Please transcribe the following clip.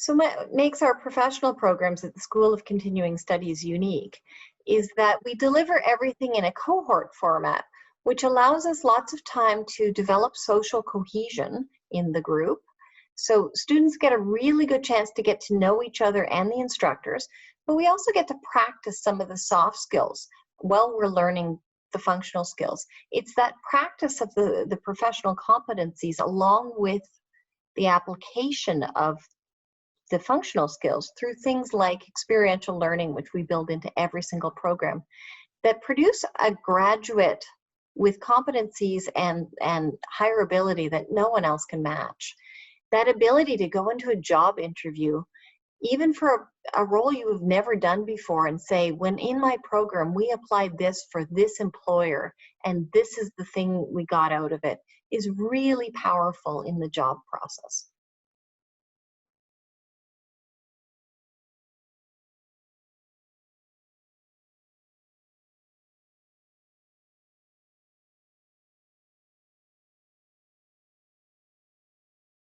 So what makes our professional programs at the School of Continuing Studies unique is that we deliver everything in a cohort format, which allows us lots of time to develop social cohesion in the group. So students get a really good chance to get to know each other and the instructors, but we also get to practice some of the soft skills while we're learning the functional skills. It's that practice of the professional competencies along with the application of the functional skills through things like experiential learning, which we build into every single program, that produce a graduate with competencies and higher ability that no one else can match. That ability to go into a job interview, even for a role you have never done before, and say, when in my program we applied this for this employer and this is the thing we got out of it, is really powerful in the job process.